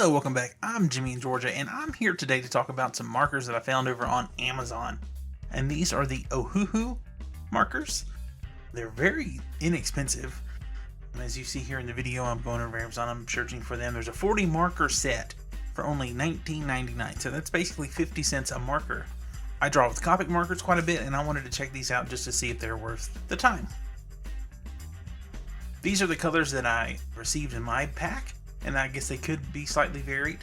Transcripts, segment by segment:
Hello, welcome back. I'm Jimmy in Georgia, and I'm here today to talk about some markers that I found over on Amazon. And these are the OHUHU markers. They're very inexpensive. And as you see here in the video, I'm going over Amazon, I'm searching for them. There's a 40 marker set for only $19.99. So that's basically 50 cents a marker. I draw with Copic markers quite a bit, and I wanted to check these out just to see if they're worth the time. These are the colors that I received in my pack, and I guess they could be slightly varied.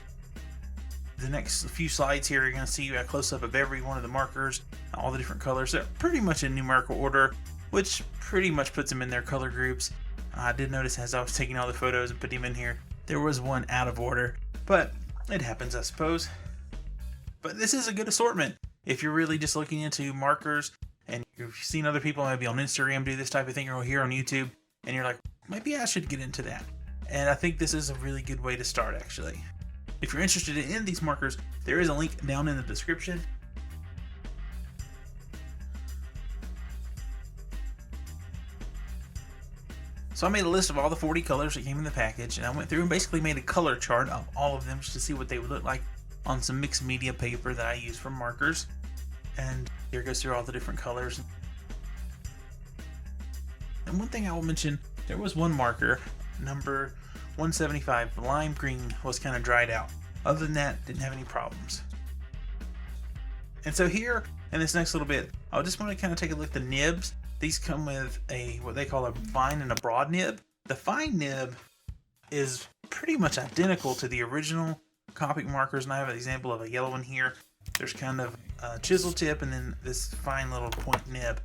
The next few slides here, you're going to see a close-up of every one of the markers, all the different colors. They're pretty much in numerical order, which pretty much puts them in their color groups. I did notice as I was taking all the photos and putting them in here, there was one out of order, but it happens, I suppose. But this is a good assortment if you're really just looking into markers, and you've seen other people maybe on Instagram do this type of thing, or here on YouTube, and you're like, maybe I should get into that. And I think this is a really good way to start, actually. If you're interested in these markers, there is a link down in the description. So I made a list of all the 40 colors that came in the package, and I went through and basically made a color chart of all of them just to see what they would look like on some mixed media paper that I use for markers. And here goes through all the different colors. And one thing I will mention, there was one marker, number 175, the lime green, was kind of dried out. Other than that, didn't have any problems. And so here in this next little bit, I just want to kind of take a look at the nibs. These come with what they call a fine and a broad nib. The fine nib is pretty much identical to the original Copic markers, and I have an example of a yellow one here. There's kind of a chisel tip and then this fine little point nib.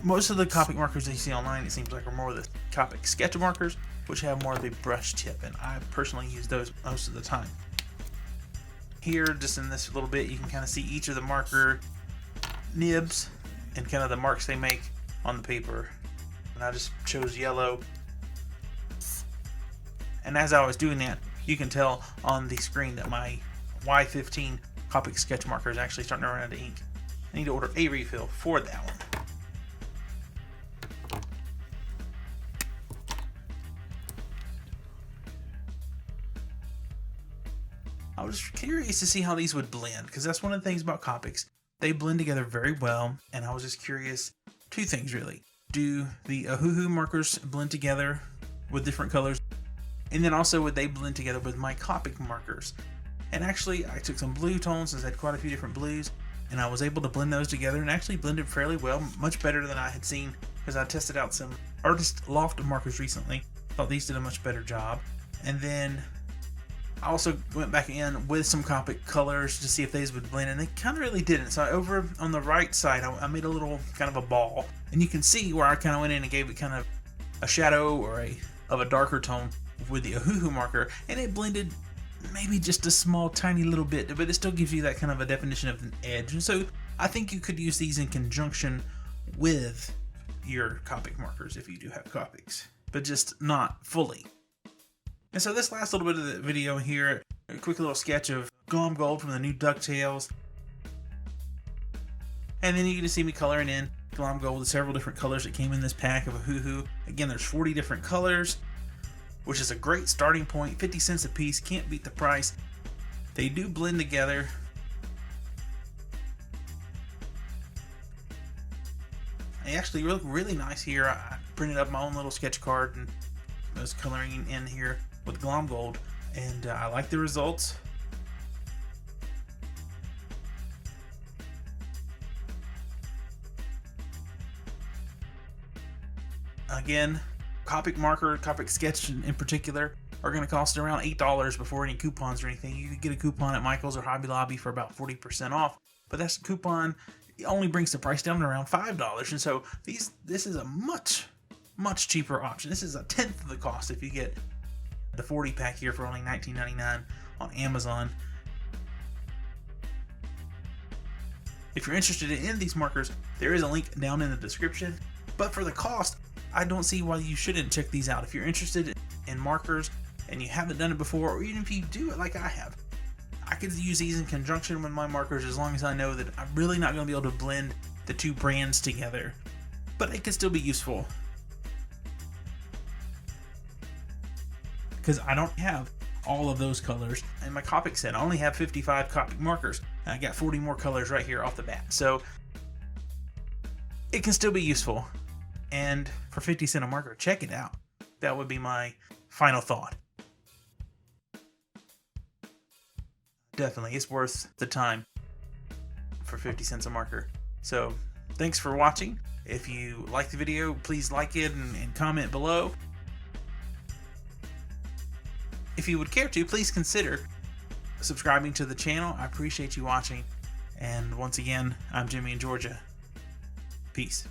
Most of the Copic markers that you see online, it seems like, are more of the Copic sketch markers, which have more of the brush tip, and I personally use those most of the time. Here, just in this little bit, you can kind of see each of the marker nibs and kind of the marks they make on the paper. And I just chose yellow. And as I was doing that, you can tell on the screen that my Y15 Copic sketch marker is actually starting to run out of ink. I need to order a refill for that one. I was curious to see how these would blend, because that's one of the things about Copics. They blend together very well, and I was just curious, two things really. Do the OHUHU markers blend together with different colors? And then also, would they blend together with my Copic markers? And actually, I took some blue tones, since I had quite a few different blues, and I was able to blend those together and actually blended fairly well, much better than I had seen, because I tested out some Artist Loft markers recently. Thought these did a much better job. And then I also went back in with some Copic colors to see if these would blend, and they kind of really didn't. So over on the right side, I made a little kind of a ball, and you can see where I kind of went in and gave it kind of a shadow or a darker tone with the OHUHU marker, and it blended maybe just a small tiny little bit, but it still gives you that kind of a definition of an edge. And so I think you could use these in conjunction with your Copic markers if you do have Copics, but just not fully. And so this last little bit of the video here, a quick little sketch of Glom Gold from the new DuckTales. And then you can see me coloring in Glom Gold with several different colors that came in this pack of OHUHU. Again, there's 40 different colors, which is a great starting point. 50 cents a piece, can't beat the price. They do blend together. They actually look really nice here. I printed up my own little sketch card and I was coloring in here with Glom Gold, and I like the results. Again, Copic marker, Copic sketch in particular, are going to cost around $8 before any coupons or anything. You can get a coupon at Michael's or Hobby Lobby for about 40% off, but that's a coupon. It only brings the price down to around $5, and so this is a much cheaper option. This is a tenth of the cost if you get the 40 pack here for only $19.99 on Amazon. If you're interested in these markers, there is a link down in the description. But for the cost, I don't see why you shouldn't check these out. If you're interested in markers and you haven't done it before, or even if you do it like I have, I could use these in conjunction with my markers as long as I know that I'm really not going to be able to blend the two brands together. But it could still be useful. because I don't have all of those colors. In my Copic set, I only have 55 Copic markers. I got 40 more colors right here off the bat. So it can still be useful. And for 50 cents a marker, check it out. That would be my final thought. Definitely, it's worth the time for 50 cents a marker. So thanks for watching. If you like the video, please like it and comment below. If you would care to, please consider subscribing to the channel. I appreciate you watching. And once again, I'm Jimmy in Georgia. Peace.